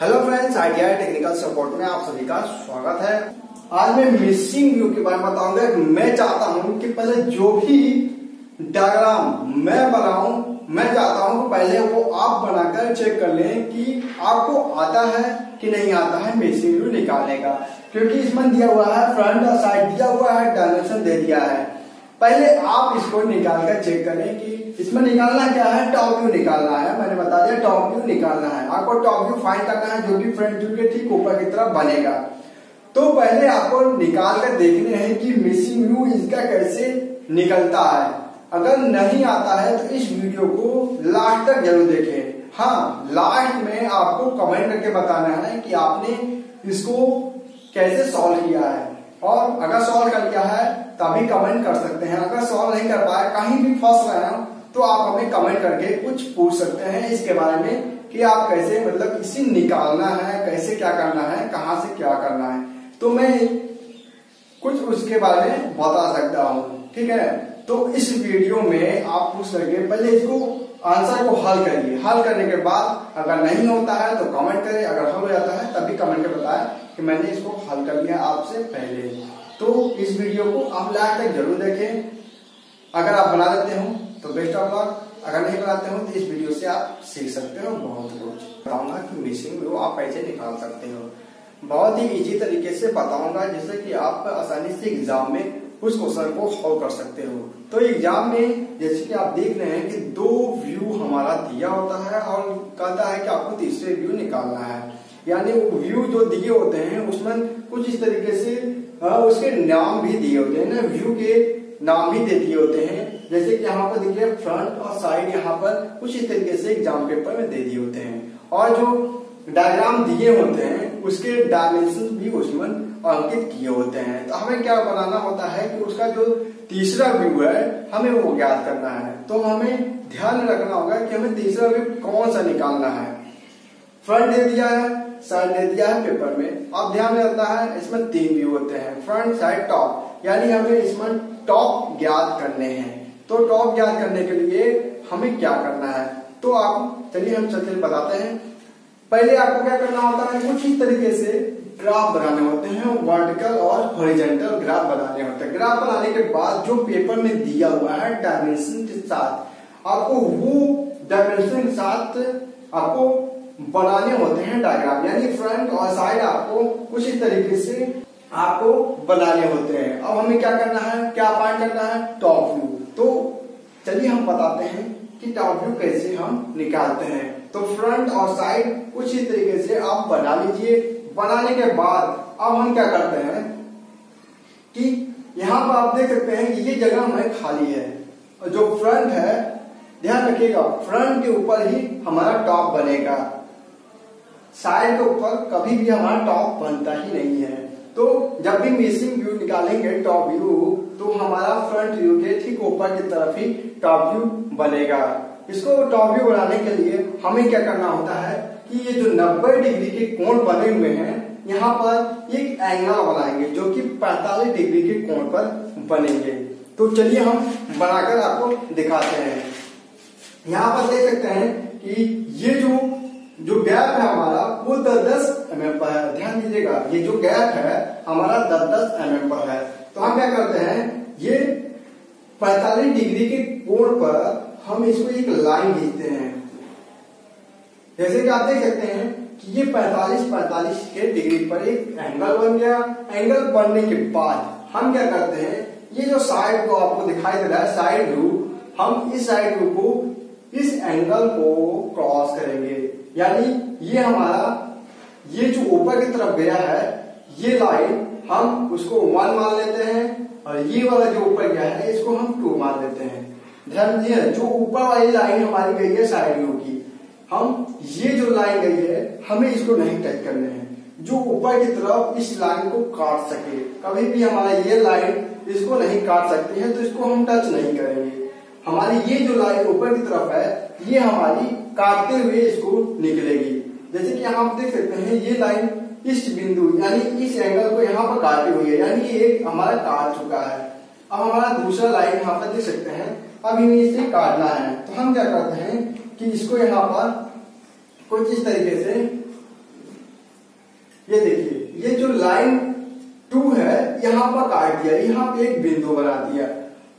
Hello friends, ITI technical support में आप सभी का स्वागत है। आज मैं मिसिंग व्यू के बारे में बताऊंगा। मैं चाहता हूं कि पहले जो भी डायग्राम मैं बनाऊं, मैं चाहता हूं कि पहले वो आप बनाकर चेक कर लें कि आपको आता है कि नहीं आता है मिसिंग व्यू निकालने का। क्योंकि इसमें दिया हुआ है फ्रंट और साइड दिया हुआ है, डायमेंशन दे दिया है। पहले आप इसको निकाल कर चेक करें कि इसमें निकालना क्या है, टॉप व्यू निकालना है। मैंने बता दिया टॉप व्यू निकालना है। आपको टॉप व्यू फाइंड करना है जो कि फ्रंट व्यू के ठीक ऊपर की तरफ बनेगा। तो पहले आपको निकाल कर देखने हैं कि मिसिंग व्यू इसका कैसे निकलता है। अगर नहीं आता है तो इस वीडियो को लास्ट तक जरूर देखें। हाँ, लास्ट में आपको कमेंट करके बताना है कि आपने इसको कैसे सॉल्व किया है। और अगर सॉल्व कर लिया है तभी कमेंट कर सकते हैं। अगर सॉल्व नहीं कर पाए, कहीं भी फंस रहे हो, तो आप हमें कमेंट करके कुछ पूछ सकते हैं इसके बारे में कि आप कैसे मतलब इसे निकालना है, कैसे क्या करना है, कहां से क्या करना है। तो मैं कुछ उसके बारे में बता सकता हूँ। ठीक है, तो इस वीडियो में आप पूछ करके पहले इसको आंसर को हल करिए। हल करने के बाद अगर नहीं होता है तो कमेंट करें, अगर हल हो जाता है तभी कमेंट कर बताएं कि मैंने इसको हल कर लिया आपसे पहले। तो इस वीडियो को आप लास्ट तक जरूर देखें। अगर आप बना लेते हो तो बेस्ट ऑफ लक, अगर नहीं बनाते हो तो इस वीडियो से आप सीख सकते हो बहुत कुछ। बताऊंगा कि मिसिंग व्यू आप कैसे निकाल सकते हो, बहुत ही इजी तरीके से बताऊंगा, जिससे कि आप आसानी से एग्जाम में उस क्वेश्चन को सॉल्व कर सकते हो। तो एग्जाम में जैसे कि आप देख रहे हैं कि दो व्यू हमारा दिया होता है और कहता है कि आपको तीसरे व्यू निकालना है। यानी वो व्यू जो दिए होते हैं उसमें कुछ इस तरीके से उसके नाम भी दिए होते हैं ना, व्यू के नाम भी दे दिए होते हैं। जैसे कि यहाँ पर देखिए फ्रंट और साइड यहाँ पर कुछ इस तरीके से एग्जाम पेपर में दे दिए होते हैं। और जो डायग्राम दिए होते हैं उसके डायमेंशन भी उसमें अंकित किए होते हैं। तो हमें क्या बनाना होता है कि उसका जो तीसरा व्यू है हमें वो ज्ञात करना है। तो हमें ध्यान रखना होगा कि हमें तीसरा व्यू कौन सा निकालना है। फ्रंट दे दिया है, साइड दे दिया है पेपर में। अब ध्यान रखना है इसमें तीन व्यू होते हैं, फ्रंट साइड टॉप। यानी हमें इसमें टॉप ज्ञात करने हैं। तो टॉप ज्ञात करने के लिए हमें क्या करना है, तो आप चलिए हम चलते बताते हैं। पहले आपको क्या करना होता है, कुछ इस तरीके से ग्राफ बनाने होते हैं, वर्टिकल और हॉरिजॉन्टल ग्राफ बनाने होते हैं। ग्राफ बनाने के बाद जो पेपर में दिया हुआ है डायमेंशन के साथ आपको वो डायमेंशन के साथ आपको बनाने होते हैं डायग्राम। यानी फ्रंट और साइड आपको कुछ इस तरीके से आपको बनाने होते हैं। अब हमें क्या करना है, क्या फाइंड करना है, टॉप व्यू। तो चलिए हम बताते हैं कि टॉप व्यू कैसे हम निकालते हैं। तो फ्रंट और साइड कुछ इस तरीके से आप बना लीजिए। बनाने के बाद अब हम क्या करते हैं कि यहाँ पर आप देख सकते हैं कि ये जगह हमारी खाली है। और जो फ्रंट है, ध्यान रखिएगा, फ्रंट के ऊपर ही हमारा टॉप बनेगा। साइड के ऊपर कभी भी हमारा टॉप बनता ही नहीं है। तो जब भी मिसिंग व्यू निकालेंगे टॉप व्यू, तो हमारा फ्रंट व्यू के ठीक ऊपर की तरफ ही टॉप व्यू बनेगा। इसको टॉप व्यू बनाने के लिए हमें क्या करना होता है कि ये जो 90 डिग्री के कोण बने हुए हैं, यहाँ पर एक एंगल बनाएंगे जो कि 45 डिग्री के कोण पर बनेंगे। तो चलिए हम बनाकर आपको दिखाते हैं। यहाँ पर देख सकते हैं कि ये जो गैप है हमारा वो 10-10 mm पर है। ध्यान दीजिएगा, ये जो गैप है हमारा 10-10 mm पर है। तो हम क्या करते हैं, ये 45 डिग्री के कोण पर हम इसको एक लाइन खींचते हैं। जैसे कि आप देख सकते हैं कि ये 45 के डिग्री पर एक एंगल बन गया। एंगल बनने के बाद हम क्या करते हैं, ये जो साइड को आपको दिखाई दे रहा है साइड व्यू, हम इस साइड व्यू को इस एंगल को क्रॉस करेंगे। यानी ये हमारा ये जो ऊपर की तरफ गया है ये लाइन हम उसको 1 मान लेते हैं, और ये वाला जो ऊपर गया है इसको हम 2 मान लेते हैं। ध्यान दीजिए, जो ऊपर वाली लाइन हमारी गई है साइड व्यू की, हम ये जो लाइन गई है हमें इसको नहीं टच करने हैं। जो ऊपर की तरफ इस लाइन को काट सके, कभी भी हमारा ये लाइन इसको नहीं काट सकती है, तो इसको हम टच नहीं करेंगे। हमारी ये जो लाइन ऊपर की तरफ है ये हमारी काटते हुए इसको निकलेगी। जैसे कि यहाँ आप देख सकते हैं ये लाइन इस बिंदु यानी इस एंगल को यहाँ पर काटी हुई है, यानी एक हमारा काट चुका है। अब हमारा दूसरा लाइन यहाँ पर देख सकते हैं, अब हमें इसे काटना है। तो हम क्या करते हैं कि इसको यहाँ पर कुछ इस तरीके से लाइन 2 है यहाँ पर काट दिया, यहाँ पे एक बिंदु बना दिया।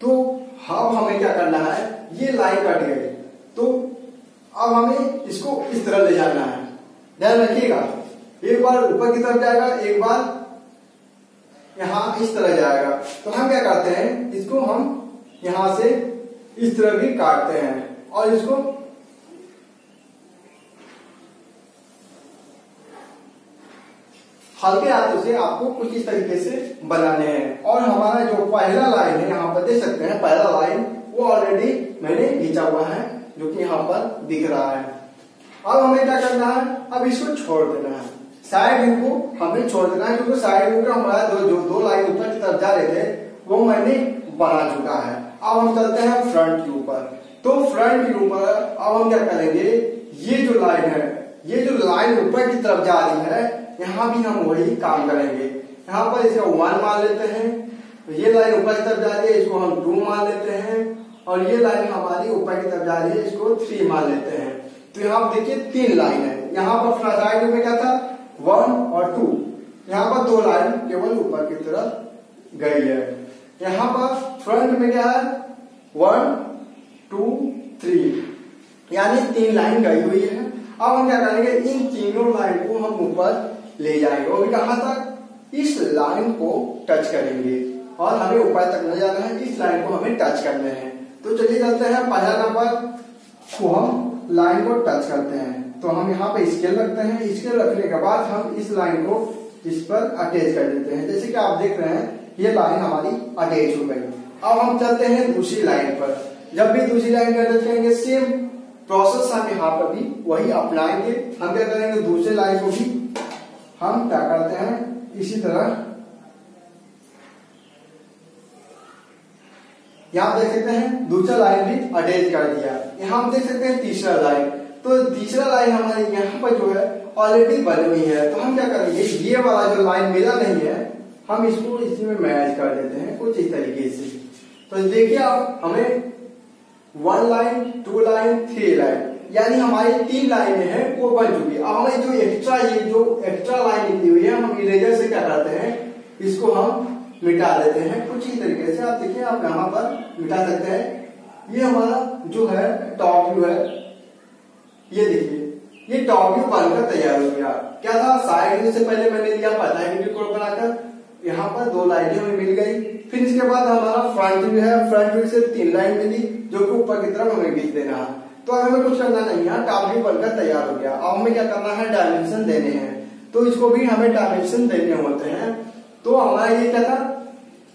तो अब हमें क्या करना है, ये लाइन कट गई तो अब हमें इसको इस तरह ले जाना है। ध्यान रखिएगा, एक बार ऊपर की तरफ जाएगा, एक बार यहाँ इस तरह जाएगा। तो हम क्या करते हैं, इसको हम यहां से इस तरह भी काटते हैं और इसको हल्के हाथों से आपको कुछ इस तरीके से बनाने हैं। और हमारा जो पहला लाइन है यहाँ पर देख सकते हैं, पहला लाइन वो ऑलरेडी मैंने खींचा हुआ है जो कि यहाँ पर दिख रहा है। अब हमें क्या करना है, अब इसको छोड़ देना है, साइड व्यू को हमें छोड़ देना है, क्योंकि साइड व्यू का हमारा दो लाइन ऊपर की तरफ जा रहे थे वो मैंने बना चुका है। अब हम चलते हैं फ्रंट व्यू पर। तो फ्रंट व्यू पर अब हम क्या करेंगे, ये जो लाइन है, ये जो लाइन ऊपर की तरफ जा रही है, यहाँ भी हम वही काम करेंगे। यहाँ पर इसका 1 मान लेते हैं, तो ये लाइन ऊपर की तरफ जा रही है, इसको हम 2 मान लेते हैं, और ये लाइन हमारी ऊपर की तरफ जा रही है, इसको 3 मान लेते हैं। तो यहाँ देखिए 3 लाइन है। यहाँ पर साइड में क्या था, 1 और 2, यहाँ पर 2 लाइन केवल ऊपर की तरफ गई है। यहाँ पर फ्रंट में क्या है, 1 2 3, यानी 3 लाइन गई हुई है। अब हम क्या करेंगे, इन तीनों लाइन को हम ऊपर ले जाएंगे और कहां तक, इस लाइन को टच करेंगे और हमें ऊपर तक नहीं जाना है, इस लाइन को हमें टच करने हैं। तो चलिए चलते हैं, पहला नंबर को हम लाइन को टच करते हैं। तो हम यहाँ पे स्केल रखते हैं, स्केल रखने के बाद हम इस लाइन को इस पर अटैच कर देते हैं। जैसे कि आप देख रहे हैं ये लाइन हमारी अटैच हो गई। अब हम चलते हैं दूसरी लाइन पर। जब भी दूसरी लाइन का अटैच करेंगे, सेम प्रोसेस हम यहाँ पर भी वही अपनाएंगे। हम क्या करेंगे, दूसरे लाइन को भी हम क्या करते हैं, इसी तरह यहाँ देख सकते हैं दूसरा लाइन भी अटैच कर दिया। यहाँ हम देख सकते हैं तीसरा लाइन। तो तीसरा लाइन हमारे यहाँ पर जो है ऑलरेडी बनी हुई है। तो हम क्या करेंगे, ये वाला जो लाइन मिला नहीं है, हम इसको इसी में मैच कर देते हैं कुछ इस तरीके से। तो देखिए आप, हमें 1 लाइन 2 लाइन 3 लाइन, यानी हमारी 3 लाइनें हैं वो बन चुकी है। अब हमें जो एक्स्ट्रा लाइन निकली हुई है, हम इरेजर से क्या करते हैं, इसको हम मिटा देते हैं कुछ ही तरीके से। आप देखिए, आप यहाँ पर मिटा सकते हैं। ये हमारा जो है टॉप व्यू है, ये देखिए ये टॉप व्यू बनकर तैयार हो गया। क्या था, साइड व्यू से पहले मैंने दिया पतला कोड बनाकर, यहाँ पर 2 लाइनें हमें मिल गई। फिर इसके बाद हमारा फ्रंट व्यू है, फ्रंट व्यू से 3 लाइन मिली जो कि ऊपर की तरफ हमें खींच देना है। तो हमें कुछ करना नहीं है, टॉप व्यू बनकर तैयार हो गया। अब हमें क्या करना है, डायमेंशन देने हैं। तो इसको भी हमें डायमेंशन देने होते हैं। तो हमारा ये क्या था,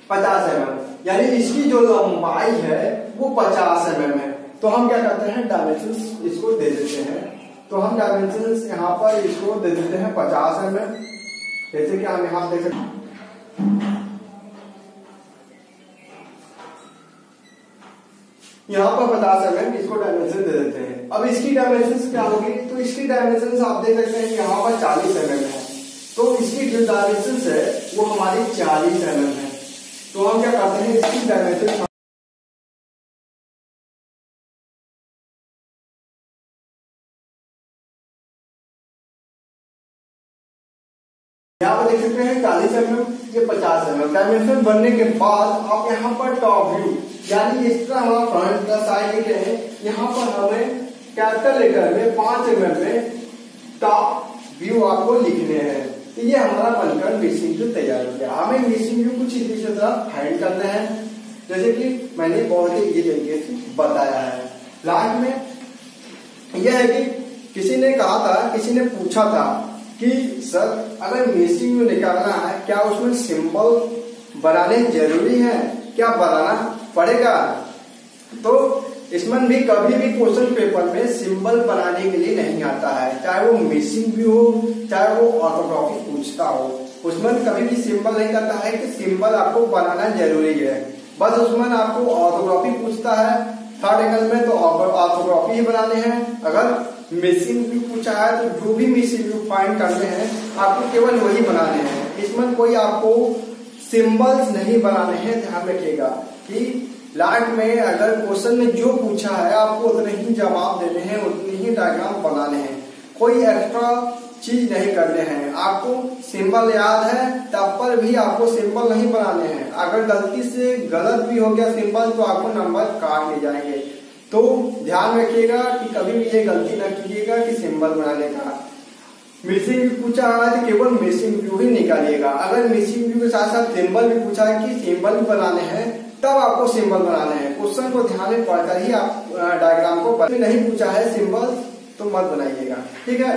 50 mm, यानी इसकी जो लंबाई है वो 50 mm है। तो हम क्या करते हैं, डायमेंशन इसको दे देते हैं। तो हम डायमेंशन यहाँ पर इसको दे देते हैं 50 mm। जैसे कि हम यहाँ देख सकते हैं, यहाँ पर 50 mm इसको डायमेंशन दे देते हैं। अब इसकी डायमेंशन क्या होगी, तो इसकी डायमेंशन आप देख सकते हैं कि यहाँ पर 40 mm है। तो इसकी जो डायमेंशन है वो हमारी 40 mm है। तो हम क्या करते हैं, इसकी डायमेंशन यहाँ पर देख सकते हैं 40 mm, ये 50 mm। डायमेंशन बनने के बाद आप यहाँ पर टॉप व्यू, यानी इस तरह हमारा फ्रंट का साइड लिखे हैं, यहाँ पर हमें कैपिटल लेटर में 5 mm में टॉप व्यू आपको लिखने हैं। तो ये हमारा बनकर मिसिंग व्यू तैयार हो गया। हमें मिसिंग व्यू कुछ इसी तरह फाइंड करते हैं, जैसे कि मैंने बहुत ही इजी तरीके से बताया है। लास्ट में यह है कि किसी ने कहा था, किसी ने पूछा था कि सर अगर मिसिंग व्यू निकालना है, क्या उसमें सिंबल बनाने जरूरी है, क्या बनाना पड़ेगा? तो इसमें भी कभी भी क्वेश्चन पेपर में सिंबल बनाने के लिए नहीं आता है, चाहे वो मिसिंग व्यू हो, चाहे वो ऑर्थोग्राफी पूछता हो, उसमें कभी भी सिंबल नहीं करता है कि सिंबल आपको बनाना जरूरी है। बस उसमें आपको ऑर्थोग्राफी पूछता है, थर्ड एंगल में तो ऑर्थोग्राफी ही बनाने हैं। अगर मिसिंग व्यू पूछा है तो जो भी मिसिंग व्यू फाइंड करने हैं आपको केवल वही बनाने हैं, इसमें कोई आपको सिंबल्स नहीं बनाने हैं। ध्यान रखिएगा कि लास्ट में अगर क्वेश्चन में जो पूछा है आपको उतने ही जवाब देने हैं, उतनी ही डायग्राम बनाने हैं। कोई एक्स्ट्रा चीज नहीं करने हैं। आपको सिंबल याद है तब पर भी आपको सिंबल नहीं बनाने हैं। अगर गलती से गलत भी हो गया सिंबल तो आपको नंबर काट ले जाएंगे। तो ध्यान रखिएगा कि कभी भी ये गलती न कीजिएगा कि सिंबल बनाने का। मिसिंग व्यू पूछा है तो केवल मिसिंग व्यू ही निकालिएगा। अगर मिसिंग व्यू के साथ साथ सिंबल भी पूछा है कि सिंबल भी बनाने हैं तब आपको सिंबल बनाने हैं। क्वेश्चन को ध्यान में पढ़कर ही आप डायग्राम को नहीं पूछा है सिंबल तो मत बनाइएगा, ठीक है।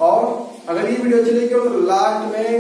और अगर ये वीडियो अच्छी लगी तो लास्ट में